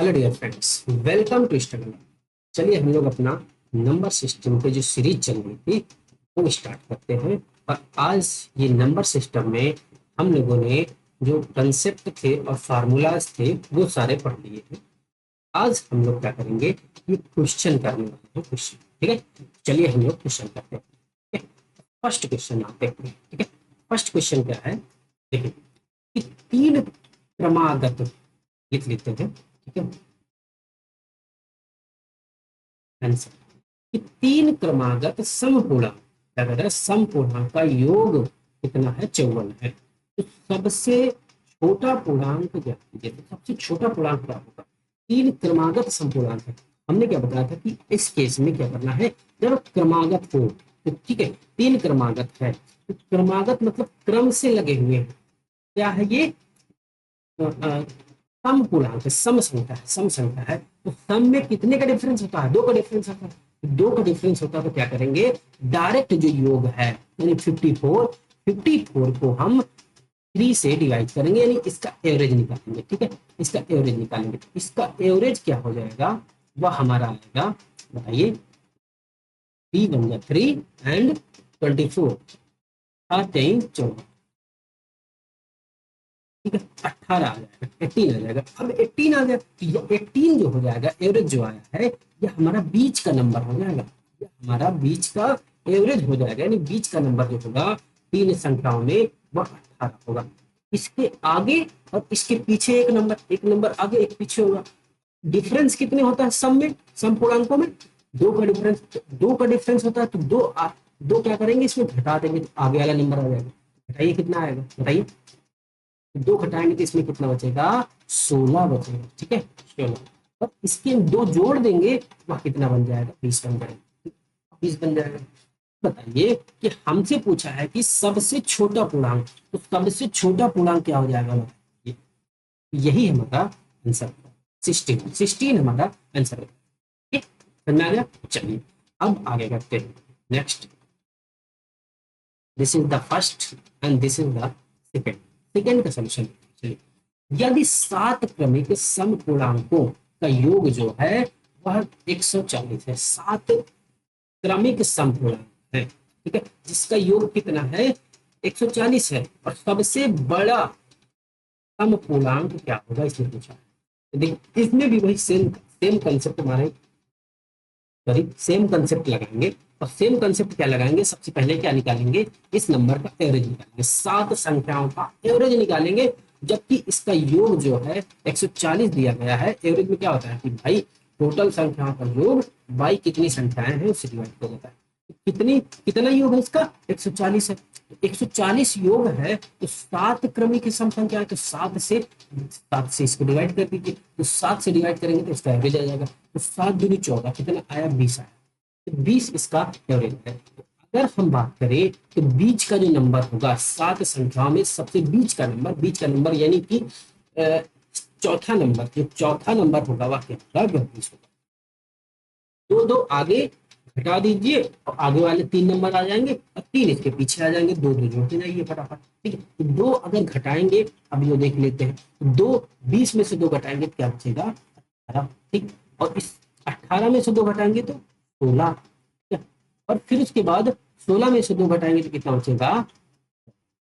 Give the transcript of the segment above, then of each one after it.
Hello dear friends, welcome to study. चलिए हम लोग अपना नंबर सिस्टम पे जो सीरीज चल रही थी वो स्टार्ट करते हैं। और आज ये नंबर सिस्टम में हम लोगों ने जो कंसेप्ट थे और फार्मूलाज थे वो सारे पढ़ लिए थे। आज हम लोग क्या करेंगे, ये क्वेश्चन करने वाले हैं क्वेश्चन। ठीक है, चलिए हम लोग क्वेश्चन करते हैं। ठीक है, फर्स्ट क्वेश्चन आप देखते हैं। ठीक है, फर्स्ट क्वेश्चन क्या है, देखिए कि तीन क्रमागत लिख लेते हैं। ठीक है, आंसर कि तीन क्रमागत समपूर्णांक, क्या कहता है, समपूर्णांक का योग कितना है, 54 है। तो सबसे छोटा पूर्णांक क्या है, सबसे छोटा पूर्णांक क्या होगा, तीन क्रमागत समपूर्णांक है। हमने क्या बताया था कि इस केस में क्या करना है, जब क्रमागत हो तो ठीक है, तीन क्रमागत है तो क्रमागत मतलब क्रम से लगे हुए हैं। क्या है ये, सम पूर्णांक है, सम संख्या है, सम संख्या है। तो सम में कितने का डिफरेंस होता है, दो का डिफरेंस होता है। तो दो का डिफरेंस होता है तो क्या करेंगे, डायरेक्ट जो योग है यानी 54 को हम 3 से डिवाइड करेंगे, यानी इसका एवरेज निकालेंगे। ठीक है, इसका एवरेज निकालेंगे तो इसका एवरेज क्या हो जाएगा, वह हमारा आएगा, बताइए, 3 एंड 24, 14, ठीक है, 18 आ जाएगा, 18 आ जाएगा। अब 18 आ जाएगा तो ये 18 जो हो जाएगा, एवरेज जो आया है, ये हमारा बीच का नंबर हो जाएगा। ये हमारा बीच का एवरेज हो जाएगा, यानी बीच का नंबर जो होगा तीन संख्याओं में वह 18 होगा। इसके आगे और इसके पीछे एक नंबर आगे एक पीछे होगा। डिफरेंस कितने होता है सम में, सम पूर्णांकों में दो का डिफरेंस होता है। तो दो क्या करेंगे, इसमें घटा देंगे तो आगे वाला नंबर आ जाएगा। घटाइए कितना आएगा, बताइए, दो घटाएंगे तो इसमें कितना बचेगा, 16 बचेगा। ठीक है, 16। और इसके दो जोड़ देंगे वह कितना बन जाएगा, 20 बन जाएगा, 20 बन जाएगा। बताइए कि हमसे पूछा है कि सबसे छोटा पूर्णांक, तो सबसे छोटा पूर्णांक क्या हो जाएगा, बताइए। यही हमारा आंसर, 16 हमारा आंसर है। ठीक, समझ में आ गया। चलिए अब आगे करते हैं। Next, this is the first and this is the second. Second का सोल्यूशन, चलिए, यदि 7 क्रमिक समपूर्णांकों का योग जो है वह 140 है, 7 क्रमिक समपूर्णांक है, ठीक है, जिसका योग कितना है, 140 है। और सबसे बड़ा समपूर्णांक क्या होगा, इसमें पूछा है। तो देखिए इसमें भी वही सेम सेम कंसेप्ट हमारे, सॉरी सेम कंसेप्ट लगाएंगे। और सेम कंसेप्ट क्या लगाएंगे, सबसे पहले क्या निकालेंगे, इस नंबर का एवरेज निकालेंगे, 7 संख्याओं का एवरेज निकालेंगे। जबकि इसका योग जो है 140 दिया गया है, एवरेज में क्या होता है कि भाई टोटल संख्याओं का योग बाई कितनी संख्याएं हैं उससे डिवाइड हो जाता है। तो कितना योग है इसका, 140 है। तो 140 योग है तो 7 क्रमिक सम संख्या है, तो 7 से इसको डिवाइड कर दीजिए। तो 7 से डिवाइड करेंगे तो इसका एवरेज आ जाएगा। तो 7 दूनी 14, कितना आया, 20 आया। तो 20 इसका एवरेज है। तो अगर हम बात करें तो बीच का जो नंबर होगा 7 संख्याओं में सबसे बीच का नंबर यानी कि चौथा नंबर, जो चौथा नंबर होगा वह क्या होगा, 32 होगा। दो दो आगे घटा दीजिए और आगे वाले 3 नंबर आ जाएंगे और 3 इसके पीछे आ जाएंगे, दो दो जोड़ते जाइए फटाफट। ठीक है, तो दो अगर घटाएंगे, अब ये देख लेते हैं, तो दो 20 में से दो घटाएंगे तो क्या बचेगा, 18। ठीक, और इस 18 में से दो घटाएंगे तो 16। ठीक है, और फिर उसके बाद 16 में से दो घटाएंगे तो कितना बचेगा,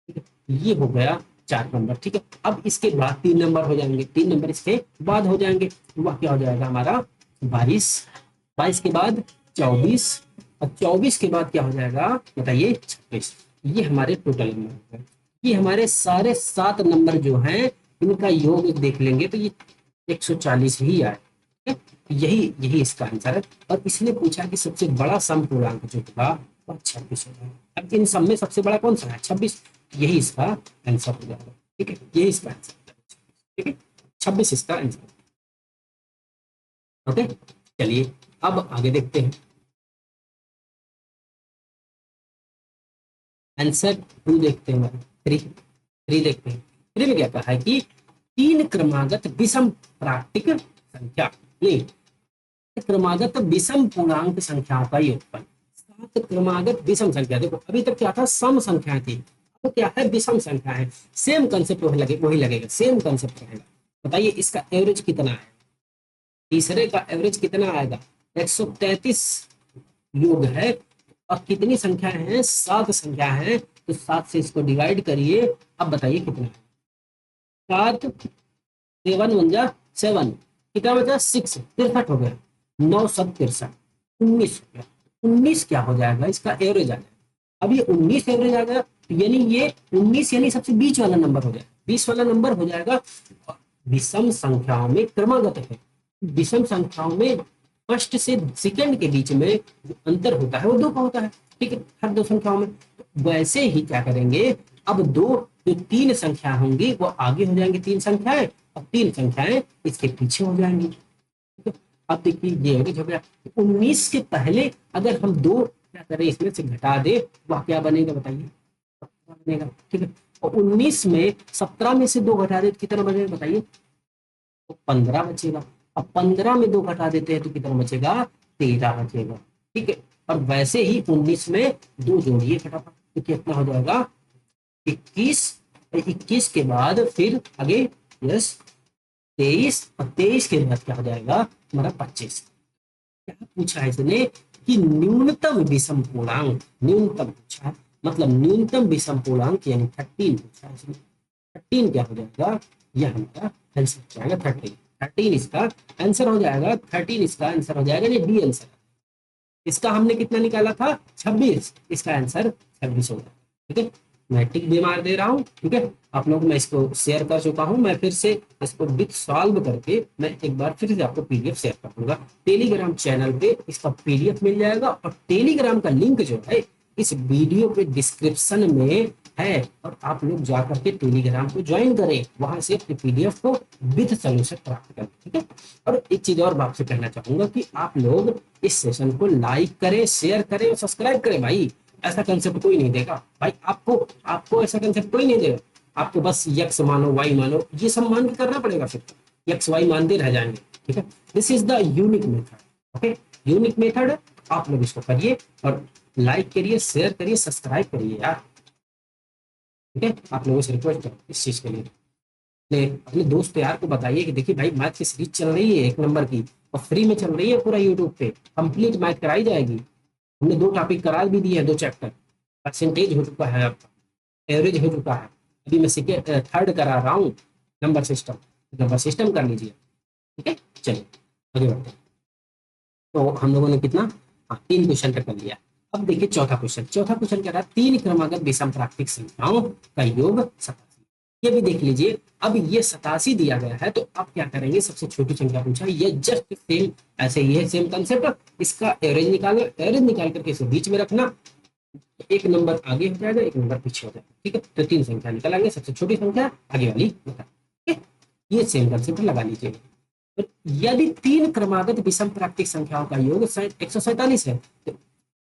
ठीक है, ये हो गया 4 नंबर। ठीक है, अब इसके बाद 3 नंबर हो जाएंगे, 3 नंबर इसके बाद हो जाएंगे, वह क्या हो जाएगा हमारा 22। 22 के बाद 24 और 24 के बाद क्या हो जाएगा, बताइए, 26। ये हमारे टोटल नंबर है। ये हमारे सारे 7 नंबर जो हैं इनका योग देख लेंगे तो ये 140 ही आए। ठीक है, यही यही इसका आंसर है। और इसने पूछा कि सबसे बड़ा सम पूर्णांक जो होगा वह 26 होगा। अब इन सब में सबसे बड़ा कौन सा है, 26, यही इसका आंसर हो जाएगा। ठीक है, यही इसका आंसर। ठीक है, 26 इसका आंसर। ओके, चलिए अब आगे देखते हैं। आंसर 2 देखते हैं, 3 देखते हैं। 3 में क्या कहा है कि तीन क्रमागत विषम प्राकृतिक संख्या, नहीं, क्रमागत विषम पूर्णांक संख्याओं का योगफल। 7 क्रमागत विषम संख्या, देखो अभी तक क्या था, सम संख्या थी, अब क्या है, विषम संख्या है। सेम कंसेप्ट वही लगेगा, सेम कंसेप्ट रहेगा। बताइए इसका एवरेज कितना है, तीसरे का एवरेज कितना आएगा, 133 योग है। और कितनी संख्या है, 7 संख्या है, तो 7 से इसको डिवाइड करिए। अब बताइए कितना है, 7 7 वन जा 7, कितना बचा 6, 63 हो गया, 9 7 63, 19 हो गया। 19 क्या हो जाएगा, इसका एवरेज आ जाएगा। अब ये 19 एवरेज आ गया, तो यानी ये 19 यानी सबसे बीच वाला नंबर हो जाएगा, 20 वाला नंबर हो जाएगा। विषम संख्याओं में क्रमागत है, विषम संख्याओं में फर्स्ट से सेकंड के बीच में जो अंतर होता है वो 2 का होता है, ठीक है, हर 2 संख्याओं में। तो वैसे ही क्या करेंगे, अब दो जो 3 संख्या होंगी वो आगे हो जाएंगे 3 संख्याएं, और 3 संख्याएं इसके पीछे हो जाएंगी, ठीक है। अब देखिए ये एवरेज हो गया। 19 के पहले अगर हम 2 क्या करें, इसमें से घटा दे, वह क्या बनेगा बताइए, 17 बनेगा, ठीक है। और 19 में 17 में से 2 घटा दे तो कितना बनेगा बताइए, तो 15 बचेगा। अब 15 में 2 घटा देते हैं तो कितना बचेगा, 13 बचेगा, ठीक है। और वैसे ही 19 में 2 जोड़िए फटाफट, तो कितना हो जाएगा 21। 21 के बाद फिर आगे यस 23, और 23 के बाद क्या हो जाएगा हमारा 25। क्या पूछा है इसने कि न्यूनतम विषम पूर्णांक, न्यूनतम पूछा है, मतलब न्यूनतम विषम पूर्णांक यानी 13 पूछा है इसने। 13 क्या हो जाएगा, यह हमारा आंसर हो जाएगा 13। 13 इसका आंसर हो जाएगा, 13 इसका आंसर हो जाएगा, ये डी आंसर। इसका हमने कितना निकाला था 26, इसका आंसर 26 होगा, ठीक है। मैं टिक भी मार दे रहा हूँ, ठीक है। आप लोग मैं इसको शेयर कर चुका हूँ, मैं फिर से इसको विथ सॉल्व करके मैं एक बार फिर से आपको पीडीएफ शेयर कर दूंगा। टेलीग्राम चैनल पे इसका पीडीएफ मिल जाएगा, और टेलीग्राम का लिंक जो है इस वीडियो पे डिस्क्रिप्शन में है, और आप लोग जाकर के टेलीग्राम को ज्वाइन करें, वहां से अपने पीडीएफ को विद सोल्यूशन प्राप्त करें, ठीक है। और एक चीज और आपसे कहना चाहूंगा कि आप लोग इस सेशन को लाइक करें, शेयर करें और सब्सक्राइब करें। भाई ऐसा कंसेप्ट कोई नहीं देगा, भाई आपको आपको ऐसा कंसेप्ट कोई नहीं देगा। आपको बस यक्स मानो वाई मानो, ये सब मान के करना पड़ेगा, फिर यक्स वाई मानते रह जाएंगे, ठीक है। This is the unique method, okay, unique method. आप लोग इसको करिए और लाइक करिए, शेयर करिए, सब्सक्राइब करिए यार, ठीक है। आप लोगों से रिक्वेस्ट है इस चीज के लिए। अपने दोस्त यार को बताइए कि देखिए भाई मैथ की सीरीज चल रही है 1 नंबर की, और फ्री में चल रही है पूरा यूट्यूब पे, कंप्लीट मैथ कराई जाएगी। हमने 2 टॉपिक करा भी दिए हैं, 2 चैप्टर, परसेंटेज हो चुका है आपका, एवरेज हो चुका है। अभी मैं सेकेंड थर्ड करा रहा हूँ, नंबर सिस्टम, नंबर सिस्टम कर लीजिए, ठीक है। चलिए आगे बढ़ते हैं। तो हम लोगों ने कितना, हाँ 3 क्वेश्चन तक कर लिया। अब देखिए चौथा क्वेश्चन, चौथा क्वेश्चन कह रहा है 3 क्रमागत विषम प्राकृतिक संख्याओं का योग 87। ये भी देख लीजिए। अब ये 87 दिया गया है, तो आप क्या करेंगे, सबसे छोटी संख्या पूछा है, ये जस्ट सेम ऐसे ही है, सेम कंसेप्ट। इसका एवरेज निकालना, एवरेज निकाल करके इसे बीच में रखना, एक नंबर आगे हो जाएगा, एक नंबर पीछे हो जाएगा, ठीक है। तो 3 संख्या निकालेंगे, सबसे छोटी संख्या आगे वाली बता, ठीक है। ये सेम कंसेप्ट लगा लीजिए। तो यदि 3 क्रमागत विषम प्राकृतिक संख्याओं का योग 147 है,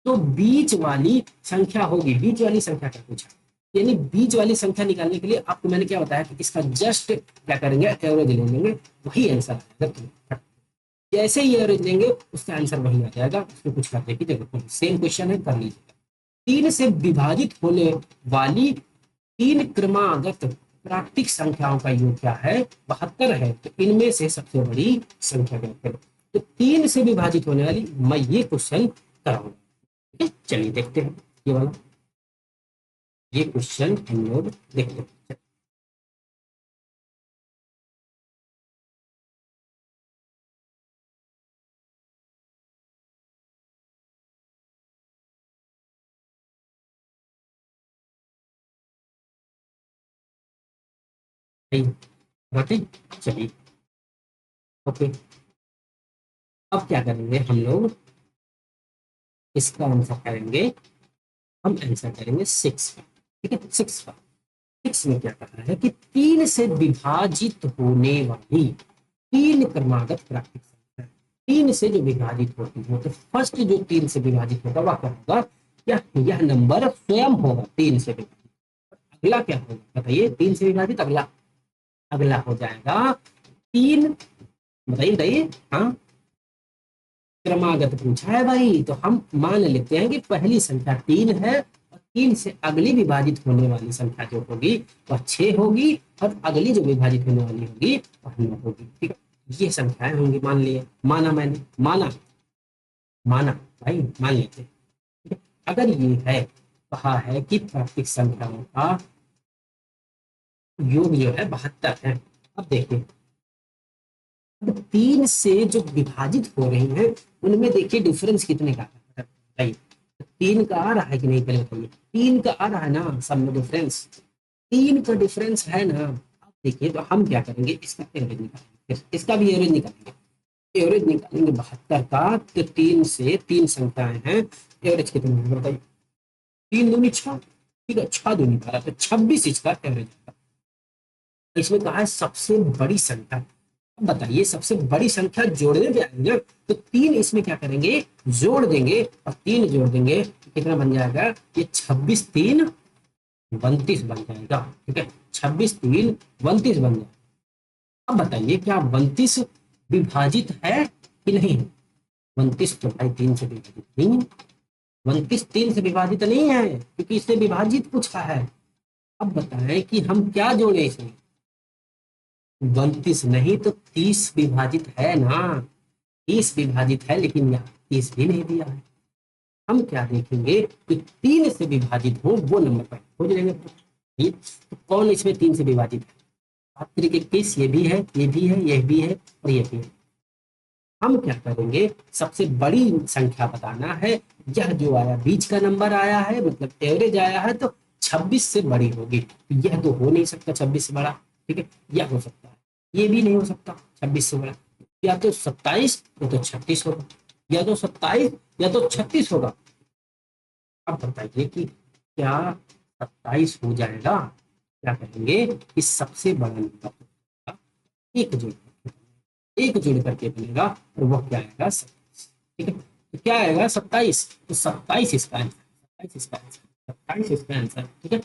तो बीच वाली संख्या होगी, बीच वाली संख्या का पूछा, यानी बीच वाली संख्या निकालने के लिए आपको मैंने क्या बताया कि इसका जस्ट क्या करेंगे, एवरेज ले लेंगे, वही आंसर आएगा। जैसे ही एवरेज लेंगे उसका आंसर वही आ जाएगा, उसमें कुछ करने की जरूरत नहीं, सेम क्वेश्चन है, कर लीजिएगा। 3 से विभाजित होने वाली 3 क्रमागत प्राकृतिक संख्याओं का योग क्या है, 72 है। तो इनमें से सबसे बड़ी संख्या क्या है, तो 3 से विभाजित होने वाली, मैं ये क्वेश्चन कराऊंगा, ठीक है। चलिए देखते हैं ये वाला, ये क्वेश्चन हम लोग देखते हैं। बातें, चलिए ओके। अब क्या करेंगे हम लोग, इसका आंसर करेंगे, हम आंसर करेंगे 6 का, ठीक है। 6 का, 6 में क्या करना है कि 3 से विभाजित होने वाली 3 क्रमागत प्राकृतिक संख्या, 3 से जो विभाजित होती है, तो फर्स्ट जो 3 से विभाजित होगा वह क्या होगा, यह नंबर स्वयं होगा 3 से विभाजित। अगला क्या होगा बताइए, 3 से विभाजित अगला, अगला हो जाएगा 3, बताइए बताइए, हाँ क्रमागत पूछा है भाई, तो हम मान लेते हैं कि पहली संख्या 3 है, और 3 से अगली विभाजित होने वाली संख्या जो होगी वह 6 होगी, और अगली जो विभाजित होने वाली होगी वह 9 होगी, ठीक है। ये संख्याएं होंगी, मान लिए, माना मैंने, माना, माना भाई, मान लेते हैं। ठीक है? अगर ये है, कहा है कि प्राकृतिक संख्याओं का योग जो है 72 है। अब देखिए, अब 3 से जो विभाजित हो रही हैं उनमें देखिए डिफरेंस कितने का है भाई। 3 का आ रहा है कि नहीं, पहले बताइए। 3 का आ रहा है ना सब में डिफरेंस, 3 का डिफरेंस है ना। अब देखिए, तो हम क्या करेंगे, इसका एवरेज निकालेंगे, इसका भी एवरेज निकालेंगे। एवरेज निकालेंगे 72 का, तो 3 से 3 संख्याएं हैं, एवरेज कितने होंगे बताइए। 3 दूनी 6, ठीक है, 6 दूनी 12, तो 26 इसका एवरेज। इसमें कहा है सबसे बड़ी संख्या। अब बताइए, सबसे बड़ी संख्या जोड़ने पे आएंगे ना, तो 3 इसमें क्या करेंगे, जोड़ देंगे, और 3 जोड़ देंगे तो कितना बन जाएगा, ये 26 3 32 बन जाएगा। ठीक है, 26 3 32 बन जाएगा। अब बताइए, क्या 32 विभाजित है कि नहीं है। 32 तो भाई 3 से विभाजित नहीं है, 32 3 से विभाजित नहीं है, क्योंकि इससे विभाजित पूछा है। अब बताएं कि हम क्या जोड़े इसमें, 32 नहीं तो 30 विभाजित है ना, 30 विभाजित है, लेकिन यहाँ 30 भी नहीं दिया है। हम क्या देखेंगे कि 3 से विभाजित हो वो नंबर पर खोज लेंगे। तो कौन इसमें 3 से विभाजित है, 7 तरीके केस, ये भी है, ये भी है, ये भी है, और ये भी है। हम क्या करेंगे, सबसे बड़ी संख्या बताना है। यह जो आया बीच का नंबर आया है, मतलब एवरेज आया है, तो 26 से बड़ी होगी। यह तो हो नहीं सकता 26 से बड़ा। ठीक है, यह हो सकता है, ये भी नहीं हो सकता 26 से बड़ा। या तो 27 या तो 36 होगा, या तो 27 या तो 36 होगा। अब बताइए कि क्या 27 हो जाएगा। क्या करेंगे, इस सबसे बड़ा नंबर का एक जोड़, एक जुड़ करके बनेगा, और वह क्या आएगा 27। ठीक है, तो क्या आएगा 27, तो 27 इसका आंसर, 27 इसका आंसर, 27 इसका आंसर। ठीक है,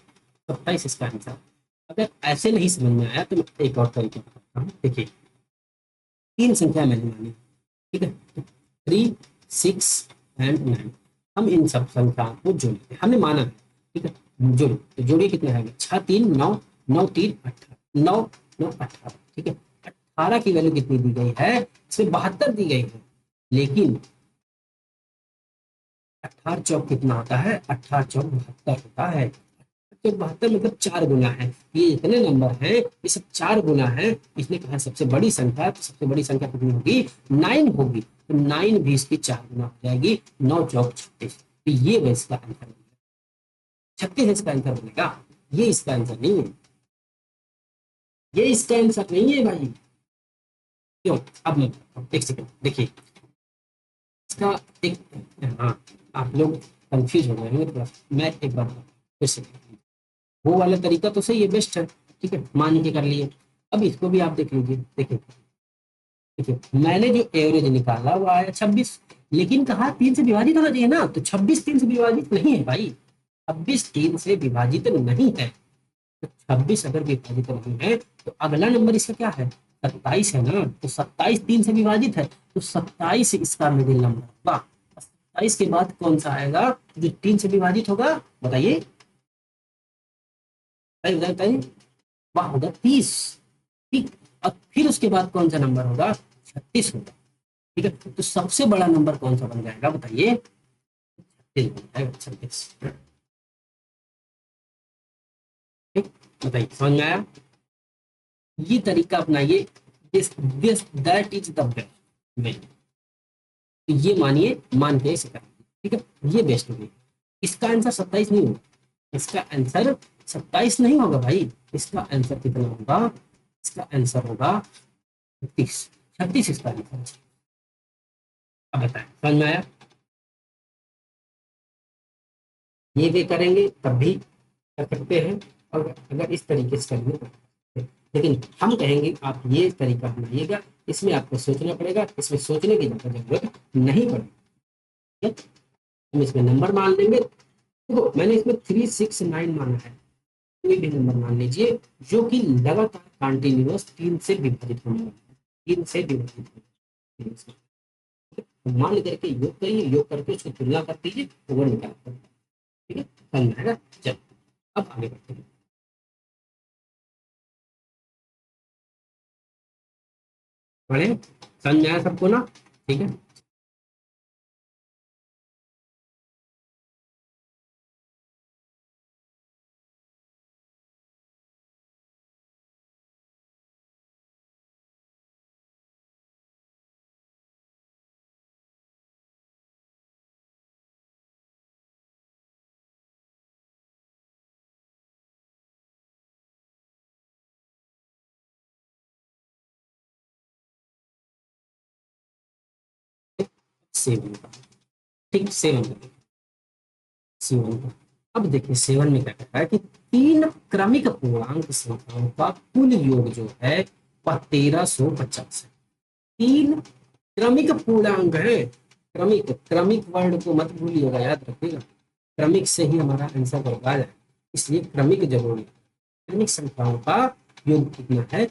27 इसका आंसर। अगर ऐसे नहीं समझ में आया तो मैं एक और तरीके बताता हूँ। देखिए, 3 संख्या मैंने मानी, ठीक है, 3 6 एंड 9। हम इन सब संख्याओं को जोड़ते हैं, हमने माना है। ठीक है, जोड़ो, तो जोड़िए कितना है, 6 3 9, 9 3 18, 9 9 18। ठीक है, 18 की वैल्यू कितनी दी गई है, इसमें 72 दी गई है, लेकिन 18 चौक कितना होता है, 18 चौक 72 होता है। तो 72 मतलब 4 गुना है। ये इतने नंबर हैं, ये सब 4 गुना है। इसने कहा सबसे बड़ी संख्या, तो सबसे बड़ी संख्या कितनी होगी, 9 होगी। तो 9 भी इसकी 4 गुना हो जाएगी, 9 चौक 36। तो ये वह इसका आंसर बनेगा, 36 इसका आंसर बनेगा। ये इसका आंसर नहीं है, ये इसका आंसर नहीं है भाई। क्यों, अब मैं बताता हूं, एक सेकंड देखिए इसका एक, हाँ, आप लोग कंफ्यूज हो गए होंगे थोड़ा। मैं एक बार फिर से, वो वाला तरीका तो सही है, बेस्ट है। ठीक है, मान के कर लिए। अब इसको भी आप देख लीजिए, देखिए देखिए, मैंने जो एवरेज निकाला वो आया 26, लेकिन कहा 3 से विभाजित होना चाहिए ना, तो 26 3 से विभाजित नहीं है भाई, 26 3 से विभाजित नहीं है। तो 26 अगर विभाजित नहीं है, तो अगला नंबर इसका क्या है, 27 है ना, तो 27 3 से विभाजित है, तो 27 इसका मिडिल नंबर होगा। 27 के बाद कौन सा आएगा जो 3 से विभाजित होगा, बताइए भाई, बताइए। वह होगा 30। ठीक, और फिर उसके बाद कौन सा नंबर होगा, 36 होगा। ठीक है, तो सबसे बड़ा नंबर कौन सा बन जाएगा बताइए, 36 बन जाएगा, 36। ठीक, बताइए समझ में आया। ये तरीका अपनाइए, this this that is the best way. तो ये मानिए, मान के इसे करेंगे। ठीक है, ये बेस्ट वे। इसका आंसर 27 नहीं होगा, इसका आंसर 27 नहीं होगा भाई। इसका आंसर कितना होगा, इसका आंसर होगा 36। 36 इसका आंसर है। अब बताएं, समझ में आया। ये भी करेंगे तब भी कर सकते हैं, और अगर इस तरीके से करेंगे तो कर सकते हैं। लेकिन हम कहेंगे आप ये तरीका अपनाइएगा, इसमें आपको सोचना पड़ेगा, इसमें सोचने की ज्यादा जरूरत नहीं पड़ेगी। ठीक है? हम इसमें नंबर मान लेंगे। देखो, मैंने इसमें 3 6 9 माना है, कोई भी नंबर मान लीजिए जो कि लगातार कंटिन्यूअस 3 से विभाजित होने वाला है, 3 से विभाजित होने वाला है। तो मान करके योग करिए, योग करके उसकी तुलना कर दीजिए, तो वो निकाल कर, ठीक है, समझ में आएगा। चलो, अब आगे बढ़ते हैं। पढ़े, समझ में आया सबको ना? ठीक है। सेवन का, ठीक, सेवन का, सेवन का। अब देखिए सेवन में क्या कहता है कि तीन क्रमिक पूर्णांक संख्याओं का कुल योग जो है वह 1350 है। तीन क्रमिक पूर्णांक है, क्रमिक, क्रमिक वर्ड को मत भूलिएगा, याद रखिएगा, क्रमिक से ही हमारा आंसर होगा है, इसलिए क्रमिक जरूरी है। क्रमिक संख्याओं का योग कितना है?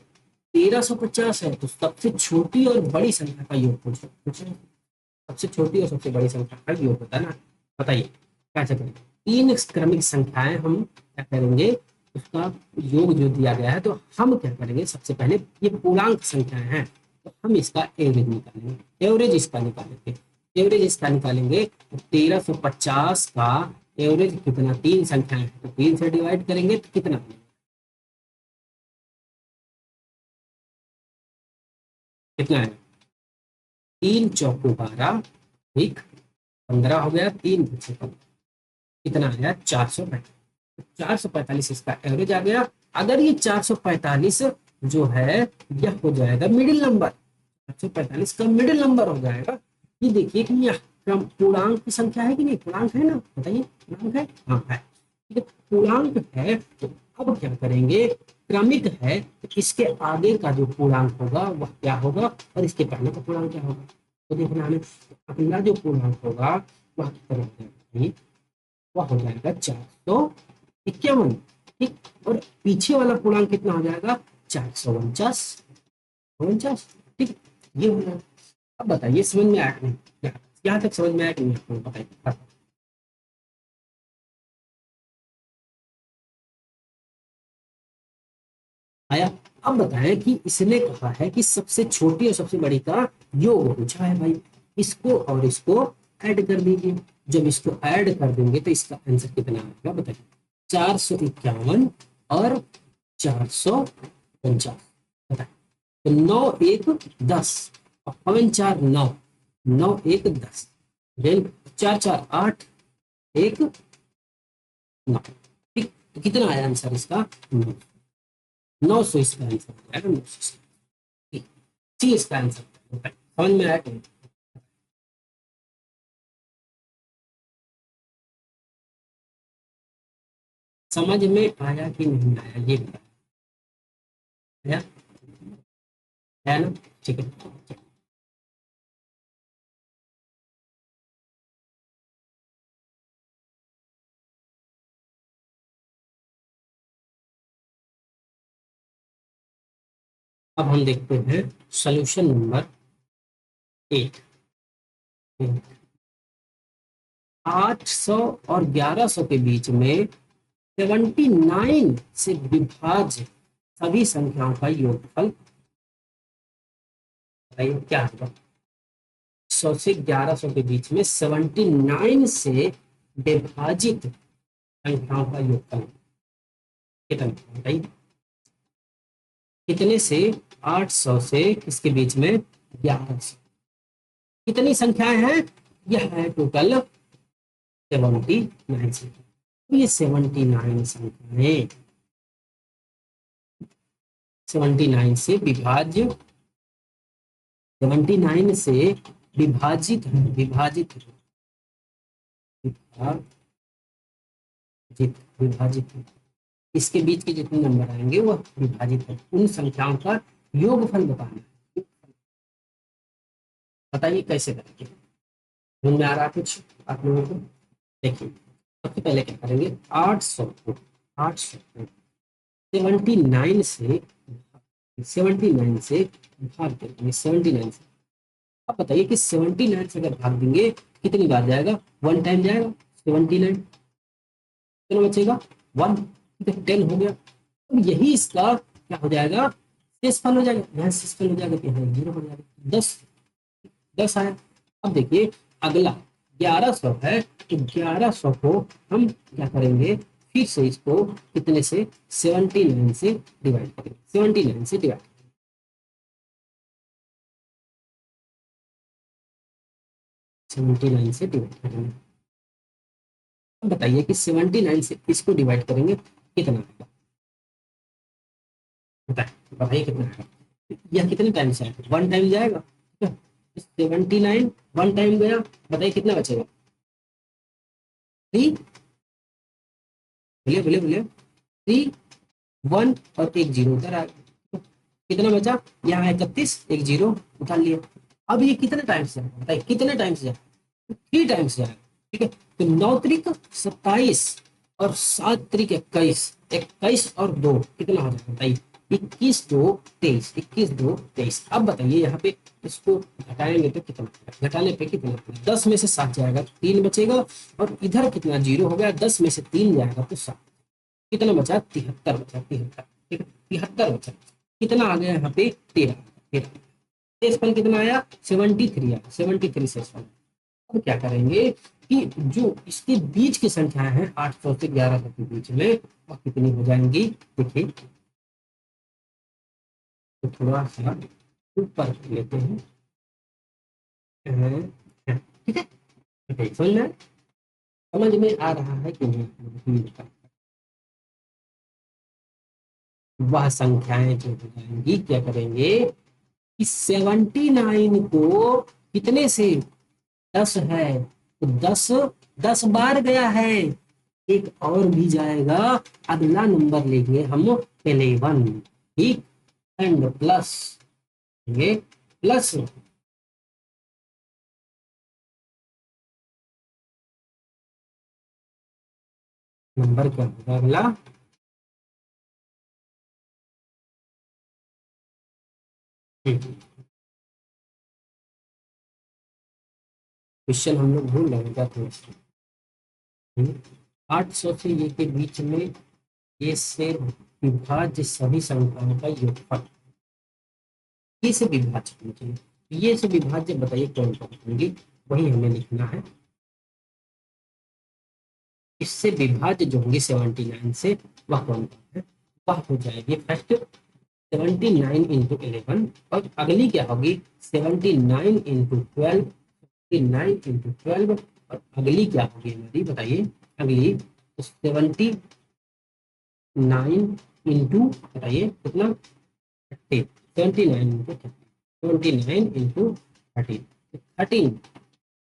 1350 है। तो सबसे छोटी और बड़ी संख्या का योग पूछो, सबसे छोटी और सबसे बड़ी संख्या का योग होता है ना, बताइए कैसे करेंगे? तीन क्रमिक संख्याएं हम क्या करेंगे, उसका योग जो दिया गया है, तो हम क्या करेंगे, सबसे पहले ये पूर्णांक संख्याएं हैं, तो हम इसका एवरेज निकालेंगे, एवरेज इसका निकालेंगे, एवरेज इसका निकालेंगे। तो 1350 का एवरेज कितना, तीन संख्याएं हैं तो तीन से डिवाइड करेंगे तो कितना बनेगा? कितना है? तीन चौको 12, ठीक, 15 हो गया, तीन बचे 15, कितना आया? 445। 445 इसका एवरेज आ गया। अगर ये 445 जो है यह हो जाएगा मिडिल नंबर, 445 का मिडिल नंबर हो जाएगा। ये देखिए कि यह पूर्णांक की संख्या है कि नहीं, पूर्णांक है ना, बताइए पूर्णांक है, हाँ है, ठीक है, पूर्णांक है। तो अब क्या करेंगे, क्रमिक है तो इसके आगे का जो पूर्णांक होगा वह क्या होगा, और इसके पहले का पूर्णांक क्या होगा, तो देखना हमें। अगला जो पूर्णांक होगा वह कितना हो जाएगा, वह हो जाएगा 451, ठीक, और पीछे वाला पूर्णांक कितना हो जाएगा, 449, 49, ठीक, ये हो जाएगा। अब बताइए समझ में आया कि नहीं? यहाँ तक समझ में आया कि नहीं आपको, बताइए आया? अब बताएं कि इसने कहा है कि सबसे छोटी और सबसे बड़ी का योग पूछा है भाई, इसको और इसको ऐड कर दीजिए। जब इसको ऐड कर देंगे तो इसका आंसर कितना आएगा, बताइए? 451 और 449, बताइए। तो 9 1 10 और पवन 4 9, 9 1 10, देन 4 4 8 1 9, ठीक, तो कितना आया आंसर इसका? 900 इसका आंसर हो जाएगा, 900। ठीक, सी इसका आंसर होता है। समझ में आया कि नहीं? समझ में आया कि नहीं आया, ये बताया, है ना? ठीक है। अब हम देखते हैं सॉल्यूशन नंबर 8। 800 और 1100 के बीच में 79 से विभाज्य सभी संख्याओं का योगफल बताइए क्या होगा? 100 से 1100 के बीच में 79 से विभाजित संख्याओं का योगफल कितना बताइए? कितने से? 800 से किसके बीच में? 1100। कितनी संख्याएं हैं? यह है टोटल 79 संख्या। तो ये 79 संख्याएं 79 से विभाज्य, 79 से विभाजित विभाजित विभाजित विभाजित इसके बीच के जितने नंबर आएंगे वह विभाजित है, उन संख्याओं का योगफल बताना है। बताइए कैसे करेंगे, समझ में आ रहा है कुछ आप लोगों को? देखिए सबसे पहले क्या करेंगे, 800 को 79 से 79 से भाग देंगे, 79 से। अब बताइए कि 79 से अगर भाग देंगे कितनी बार जाएगा? वन टाइम जाएगा 79, कितना बचेगा? वन, ठीक है, 10 हो गया। अब यही इसका क्या हो जाएगा? शेषफल हो जाएगा, यहाँ शेषफल हो जाएगा तो यहाँ 0 हो जाएगा, 10 आया। अब देखिए अगला 1100 है, तो 1100 को हम क्या करेंगे, फिर से इसको कितने से 79 से डिवाइड करेंगे, 79 से डिवाइड, 79 से डिवाइड करेंगे। अब बताइए कि 79 से इसको डिवाइड करेंगे कितना आएगा, बताइए कितना आएगा, यह कितने टाइम से आएगा, 1 टाइम जाएगा, ठीक है, 79 1 टाइम गया, बताइए कितना बचेगा, 3, बोलिए बोलिए बोलिए, 3 1 और एक जीरो उधर आ गया, कितना बचा, यहाँ 31, एक जीरो उठा लिया। अब ये कितने टाइम से आएगा, बताइए कितने टाइम से जाएगा, 3 टाइम से आएगा, ठीक है, तो 9 त्रिक 27 और 7 त्रिक 21, 21 और 2 कितना हो जाएगा बताइए, 21 2 23, 21 2 23। अब बताइए यहाँ पे इसको घटाएंगे तो कितना, घटाने पे कितना, 10 में से 7 जाएगा तो 3 बचेगा, और इधर कितना जीरो हो गया, 10 में से 3 जाएगा तो 7, कितना बचा, 73 बचा, 73, ठीक है, 73 बचा, कितना आ गया यहाँ पे 13, 13, शेषफल कितना आया 73 आया, 73 शेषफल। अब क्या करेंगे कि जो इसके बीच की संख्या है 800 से 1100 के बीच में, वह कितनी हो जाएंगी, देखिए तो थोड़ा सा ऊपर लेते हैं, ठीक है, समझ में, समझ में आ रहा है कि नहीं, वह संख्याएं जो हो जाएंगी, क्या करेंगे कि 79 को कितने से, 10 है तो 10 10 बार गया है, एक और भी जाएगा, अगला नंबर लेंगे हम 11, ठीक, एंड प्लस, ये प्लस नंबर क्या होगा अगला, क्वेश्चन हम लोग भूल रहे हैं क्या थोड़ा सा, 800 से ये के बीच में ये से विभाज्य सभी संख्याओं का योगफल, ये से विभाज्य होना चाहिए, ये से विभाज्य बताइए कौन कौन होंगी, वही हमें लिखना है, इससे विभाज्य जो होंगे 79 से, वह कौन कौन है, वह हो जाएगी फर्स्ट 79 इंटू 11, और अगली क्या होगी 79 इंटू 12, 79 इंटू 12, और अगली क्या होगी हमारी बताइए, अगली तो 79 इंटू बताइए कितना 30, 79 इंटू 30, 79 इंटू 13, 13।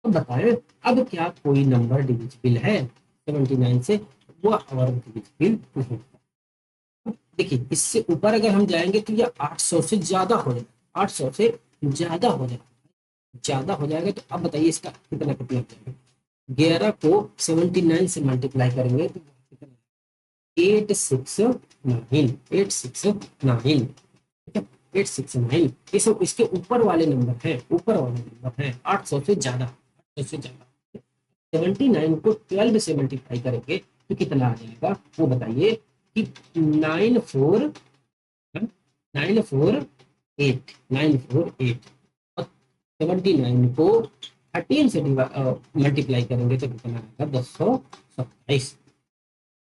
अब बताएं, अब क्या कोई नंबर डिविजिबल है 79 से, वह और डिविजिबल नहीं। देखिए इससे ऊपर अगर हम जाएंगे तो ये 800 से ज्यादा हो जाएगा, 800 से ज्यादा हो जाएगा, ज्यादा हो जाएगा, तो अब बताइए इसका कितना कितना हो जाएगा, 11 को 79 से मल्टीप्लाई करेंगे तो कितना, 869, 869, ठीक है, 869, ये सब इसके ऊपर वाले नंबर है, ऊपर वाले नंबर है 800 से ज्यादा, 800 से ज्यादा, 79 को 12 से मल्टीप्लाई करेंगे तो कितना आ जाएगा वो बताइए, कि 94, 948, 948, और 79 को 13 से मल्टीप्लाई करेंगे तो कितना आएगा 1027।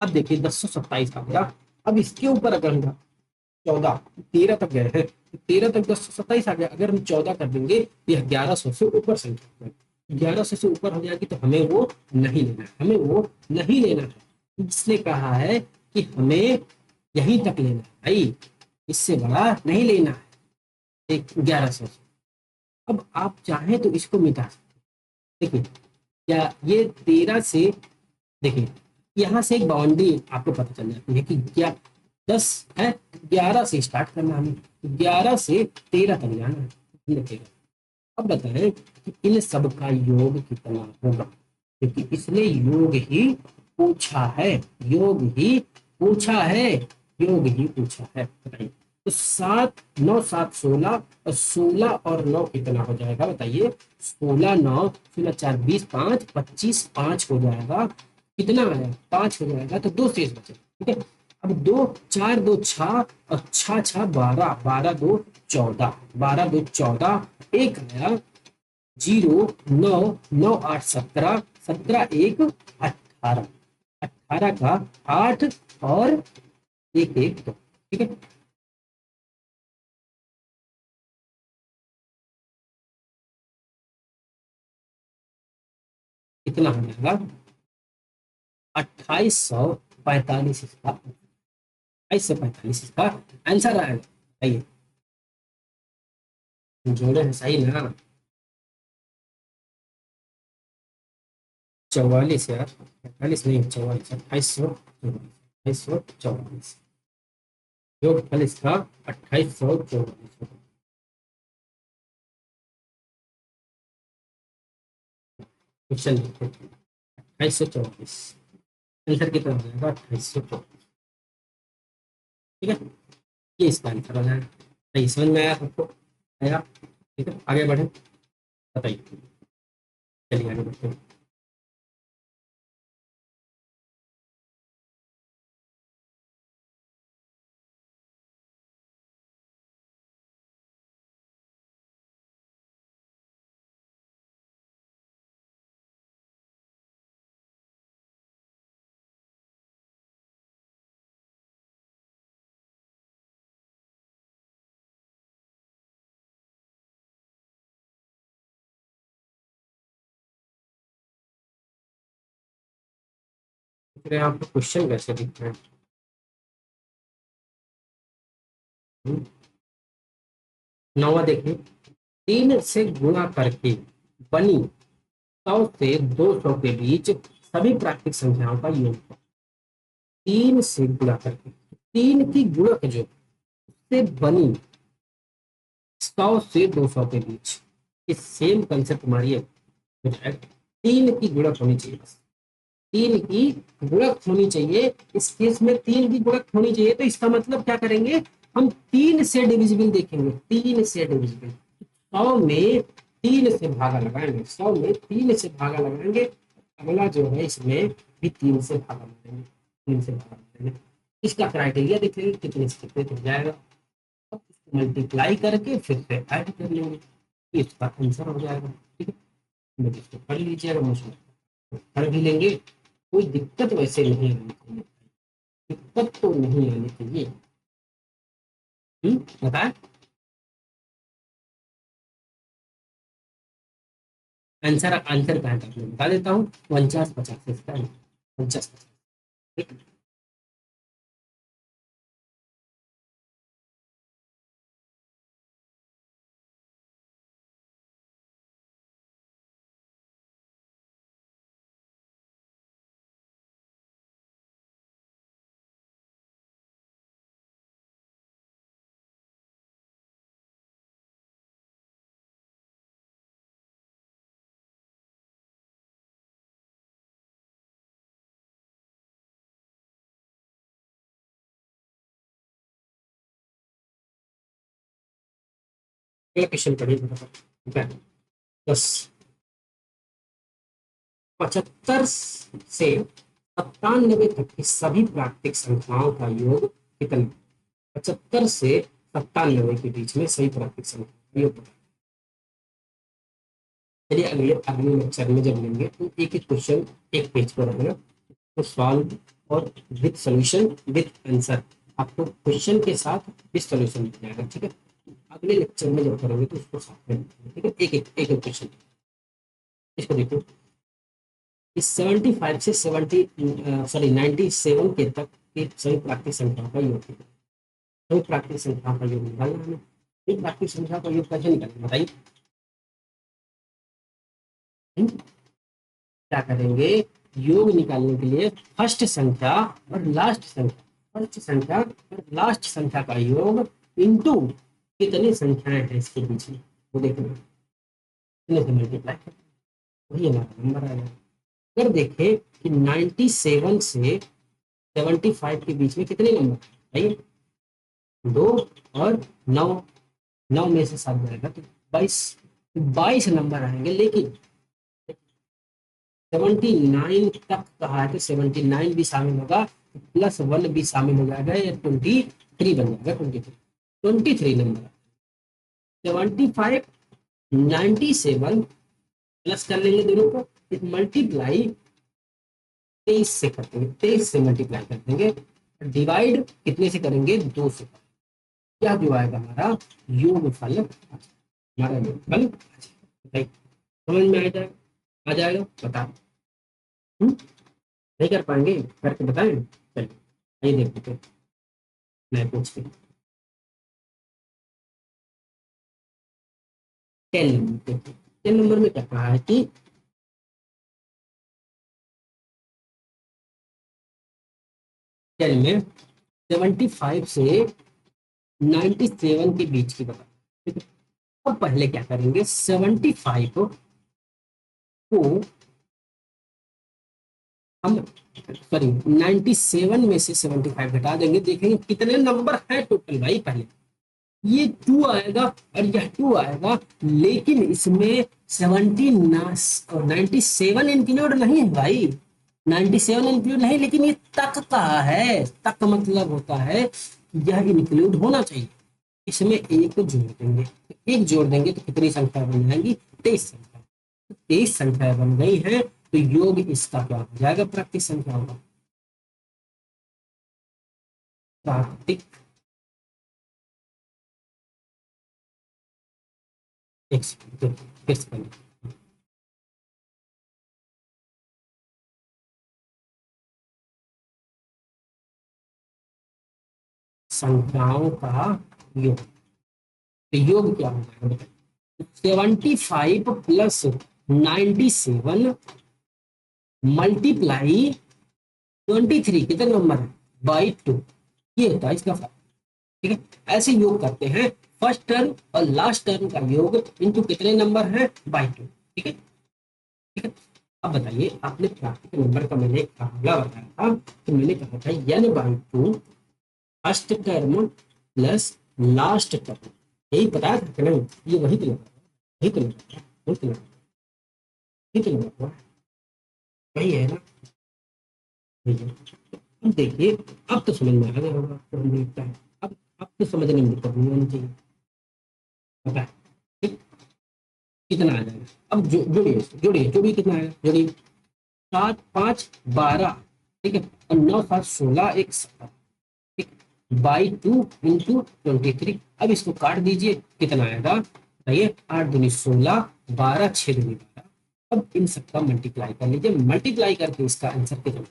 अब देखिए 1027 आ गया, अब इसके ऊपर अगर हम 14 13 तक गए हैं, 13 तक 1027 आ गया, अगर हम 14 कर देंगे तो यह 1100 से ऊपर संख्या, 1100 से ऊपर हो जाएगी तो हमें वो नहीं लेना है, हमें वो नहीं लेना है, इसने कहा है कि हमें यहीं तक लेना है भाई, इससे बड़ा नहीं लेना है, 1100 से। अब आप चाहें तो इसको मिटा सकते, देखिए क्या ये 13 से, देखिए यहाँ से एक बाउंड्री आपको पता चल जाती है कि क्या 10 है, 11 से स्टार्ट करना हमें, 11 से 13 तक जाना है, 13। अब बताएं कि इन सब का योग कितना होगा, क्योंकि इसने योग ही पूछा है, योग ही पूछा है, योग ही पूछा है, बताइए तो 7 9 7 16, और 16 और 9 कितना हो जाएगा बताइए, 16 9 16 4 20 5 25, 5 हो जाएगा, कितना आया 5 हो जाएगा, तो 2 शेष बचे, ठीक है। अब दो चार दो छः और छः छः 12, 12 दो 14, 12 दो 14, एक आया 0, 9, 9 8 17, 17 एक 18, 18 का 8 और एक एक 2, ठीक है। कितना हो जाएगा? 2845 इसका, 2845 इसका आंसर आएगा। बताइए, जोड़े हैं सही ना? 44 यार, 45 नहीं, 44, 2844, जो फल इसका 2844। क्वेश्चन देखो, 2844 आंसर कितना हो जाएगा? 2844, ठीक है। ये इसका आंसर हो जाएगा। सही समझ में आया सबको? आया? ठीक है, आगे बढ़े, बताइए, चलिए आगे बढ़ते हैं। फिर यहाँ पे क्वेश्चन कैसे दिखते हैं? हम्म, नौवा देखिए, 3 से गुणा करके बनी 100 से 200 के बीच सभी प्राकृतिक संख्याओं का योग। 3 से गुणा करके, 3 की गुणक जो से बनी 100 से 200 के बीच, इस सेम कंसेप्ट मारिए हो जाएगा। 3 की गुणक होनी चाहिए बस, 3 की गुणक होनी चाहिए। इस केस में 3 की गुणक होनी चाहिए, तो इसका मतलब क्या करेंगे? हम 3 से डिविजिबल देखेंगे, 3 से डिविजिबल। 100 में 3 से भागा लगाएंगे, 100 में 3 से भागा लगाएंगे। अगला जो है इसमें भी 3 से भागा लगाएंगे, 3 से भागा लगाएंगे। इसका क्राइटेरिया देखेंगे कितने से कितने तक जाएगा, मल्टीप्लाई करके फिर से ऐड कर लेंगे, इसका आंसर हो जाएगा। ठीक है, मैं इसको पढ़ लीजिएगा, मुझे पढ़ भी लेंगे, कोई दिक्कत वैसे नहीं आनी चाहिए, दिक्कत तो नहीं आनी चाहिए। बताए आंसर, आंसर कहाँ तक मैं बता देता हूँ, 49 50 इसका 49 50। ठीक है? अगला क्वेश्चन पढ़िए फटाफट। ठीक है, बस 75 से 97 तक की सभी प्राकृतिक संख्याओं का योग कितना? 75 से 97 के बीच में सही प्राकृतिक संख्या का योग बताएं। चलिए अगले अगले लेक्चर में जब लेंगे तो एक एक क्वेश्चन एक पेज पर रखना, तो सॉल्व और विद सॉल्यूशन विद आंसर, आपको क्वेश्चन के साथ विद सॉल्यूशन मिल जाएगा। ठीक है, अगले लेक्चर में जब करेंगे तो उसको साथ में लिखेंगे, ठीक है, एक एक क्वेश्चन। इसको देखो, इस 75 से 70 सॉरी 97 के तक की सभी प्राकृतिक संख्याओं का योग है। सभी प्राकृतिक संख्याओं का योग निकालना हमें। एक प्राकृतिक संख्या का योग कैसे निकालेंगे बताइए? क्या करेंगे? योग निकालने के लिए फर्स्ट संख्या और लास्ट संख्या, फर्स्ट संख्या और लास्ट संख्या का योग इंटू कितनी संख्याएं हैं इसके बीच में, वो देखना, कितने से मल्टीप्लाई करना, वही हमारा नंबर आएगा। अगर देखें कि 97 से 75 के बीच में कितने नंबर है, 2 और 9, 9 में से 7 जाएगा तो 22, 22 नंबर आएंगे। लेकिन 79 तक कहा है तो 79 भी शामिल होगा, +1 भी शामिल हो जाएगा या 23 बन जाएगा। 23 नंबर 75 97 प्लस कर लेंगे दोनों को, मल्टीप्लाई 23 से कर देंगे, 23 से मल्टीप्लाई कर देंगे, डिवाइड कितने से करेंगे 2 से। क्या जो आएगा हमारा योगफल, हमारा योगफल समझ में आ जाएगा बता। नहीं कर पाएंगे करके बताएं, चलिए ये देख लेते मैं पूछती हूँ 10 नंबर में क्या कहा है कि 10 में 75 से 97 के बीच की बता, ठीक है। अब पहले क्या करेंगे 75 को हम सॉरी 97 में से 75 घटा देंगे, देखेंगे कितने नंबर है टोटल भाई। पहले ये 2 आएगा और यह 2 आएगा, लेकिन इसमें 97 इंक्लूड नहीं है भाई, 97 इंक्लूड नहीं, लेकिन ये तक का है। तक मतलब होता है यह इंक्लूड होना चाहिए। इसमें एक जोड़ देंगे, एक जोड़ देंगे तो कितनी संख्या बन जाएंगी 23 संख्या। 23 संख्या बन गई है तो योग इसका क्या हो जाएगा, प्राकृतिक संख्या होगा। प्राकृतिक एक सेकंड फिर से संख्याओं का योग, तो योग क्या हो जाएगा बताइए। 75 प्लस 97 मल्टीप्लाई 23 कितने नंबर है बाई 2, ये होता है इसका फायदा। ठीक है, ऐसे योग करते हैं फर्स्ट टर्म और लास्ट टर्म का योग इनटू कितने नंबर है बाई 2। ठीक है, ठीक है। अब बताइए, आपने प्राकृतिक नंबर का मैंने एक फार्मूला बताया था, तो मैंने कहा था n/2 first term plus last term, यही बताया था कि नहीं, ये वही तो लगा, वही तो लगा, वही तो लगा, वही तो लगा, वही है ना भैया। अब देखिए, अब तो समझ में आ गया होगा आपको, मुझे लगता है अब तो समझने में दिक्कत नहीं होनी चाहिए, पता है ठीक? कितना आ जाएगा, अब जोड़िए जोड़िए जोड़िए, कितना आएगा जोड़िए, 7 5 12, ठीक है, और 9 7 16 1 17, ठीक, बाई 2 इंटू 23। अब इसको काट दीजिए, कितना आएगा बताइए, 8 दूनी 16, 12 6 दूनी 12। अब इन सबका मल्टीप्लाई कर लीजिए, मल्टीप्लाई करके इसका आंसर कितना,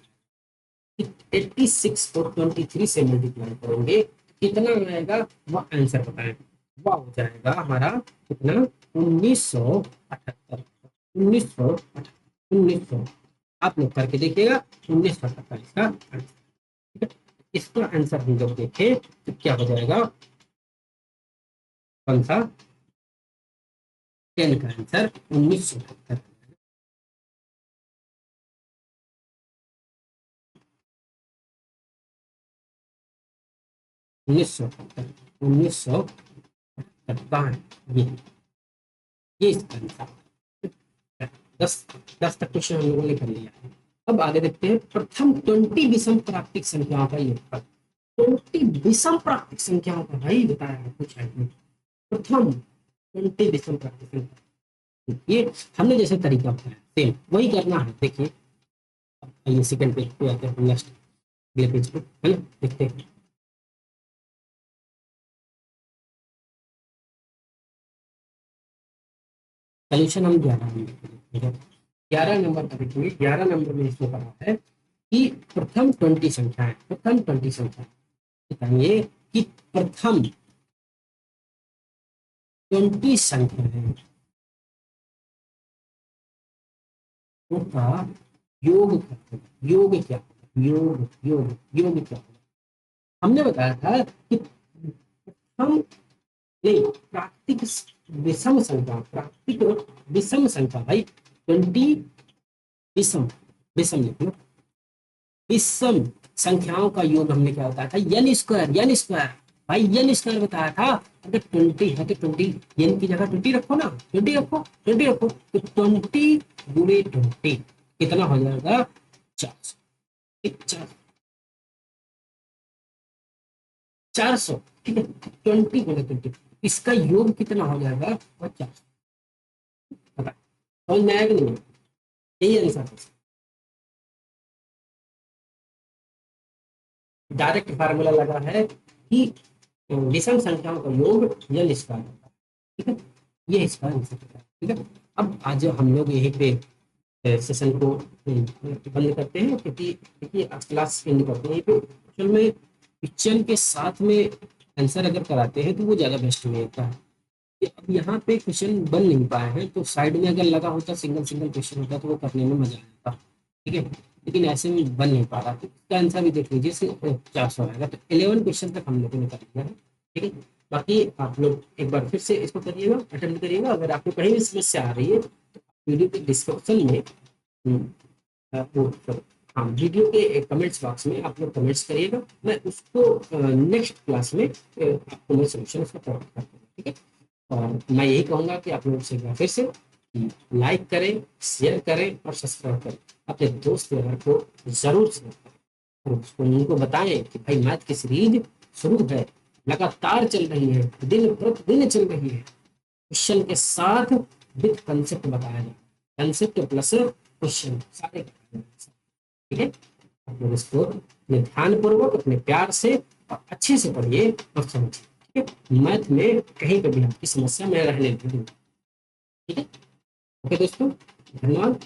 86 को 23 से मल्टीप्लाई करेंगे कितना आएगा, वो आंसर बताएं। वह हो जाएगा हमारा कितना, 1978, 1900 आप लोग करके देखिएगा, 1978 इसका आंसर। ठीक है, इसका आंसर हम जब देखें तो क्या हो जाएगा, कौन सा 10 का आंसर 1978। 1970 ये इसका आंसर। 10 10 तक क्वेश्चन हम लोगों ने कर लिया है। अब आगे देखते हैं प्रथम 20 विषम प्राकृतिक संख्याओं का योगफल। 20 विषम प्राकृतिक संख्याओं का भाई बताया है कुछ है प्रथम 20 विषम प्राकृतिक संख्या, ये हमने जैसे तरीका बताया सेम वही करना है। देखिए ये सेकंड पेज पे आते हैं, लास्ट अगले पेज पे है ना, देखते हैं सोल्यूशन हम 11 नंबर, 11 नंबर का देखेंगे। 11 नंबर में इसमें कहा है कि प्रथम 20 संख्या है, प्रथम 20 संख्या बताइए कि प्रथम 20 संख्या है उनका योग क्या होगा, योग क्या होगा, योग योग योग क्या होगा। हमने बताया था कि हम नहीं, प्राकृतिक विषम संख्या, प्राकृतिक विषम संख्या भाई 20 विषम, विषम लिखना, विषम संख्याओं का योग हमने क्या बताया था, एन स्क्वायर, एन स्क्वायर भाई, एन स्क्वायर बताया था। अगर 20 है तो 20 एन की जगह 20 रखो ना, 20 रखो, 20 रखो, तो 20 गुणे 20 कितना हो जाएगा 400, 400, ठीक है, 20 गुना 20, इसका योग कितना हो जाएगा, 50। समझ में आया कि नहीं? यही आंसर है। डायरेक्ट फार्मूला लगा है कि विषम संख्याओं का योग यल स्क्वायर होता है, ठीक है, ये इसका आंसर है, ठीक है। अब आज हम लोग यहीं पे सेशन को बंद करते हैं, क्योंकि देखिए आज क्लास एंड करते हैं यहीं पे। एक्चुअल में पिक्चर के साथ में आंसर अगर कराते हैं तो वो ज़्यादा बेस्ट में होता है। कि अब यहाँ पे क्वेश्चन बन नहीं पाए हैं, तो साइड में अगर लगा होता, सिंगल सिंगल क्वेश्चन होता, तो वो करने में मजा आता, ठीक है। लेकिन ऐसे में बन नहीं पा रहा, तो इसका आंसर भी देख लीजिए, 400 आएगा। तो 11 क्वेश्चन तक हम लोगों ने कर लिया है, ठीक है। बाकी आप लोग एक बार फिर से इसको करिएगा, अटेम्प्ट करिएगा। अगर आपको कहीं भी समस्या आ रही है तो वीडियो के डिस्क्रिप्शन में वो हाँ, वीडियो के कमेंट्स बॉक्स में आप लोग कमेंट्स करिएगा, मैं उसको नेक्स्ट क्लास में आपको मैं सोल्यूशन उसका प्रोवाइड कर दूँगा, ठीक है। और मैं यही कहूंगा कि आप लोग से एक बार फिर से लाइक करें, शेयर करें और सब्सक्राइब करें। अपने दोस्त यार को जरूर शेयर करें और उसको उनको बताएं कि भाई मैथ की सीरीज शुरू है, लगातार चल रही है, दिन प्रतिदिन चल रही है, क्वेश्चन के साथ विद कंसेप्ट बताया जाए, कंसेप्ट प्लस क्वेश्चन सारे कराए जाएं, ठीक है। आप लोग इसको अपने ध्यान पूर्वक अपने प्यार से और अच्छे से पढ़िए और समझिए, ठीक है। मैथ में कहीं पर भी आपकी समस्या मैं रहने नहीं दूंगा, ठीक है। ओके दोस्तों, धन्यवाद।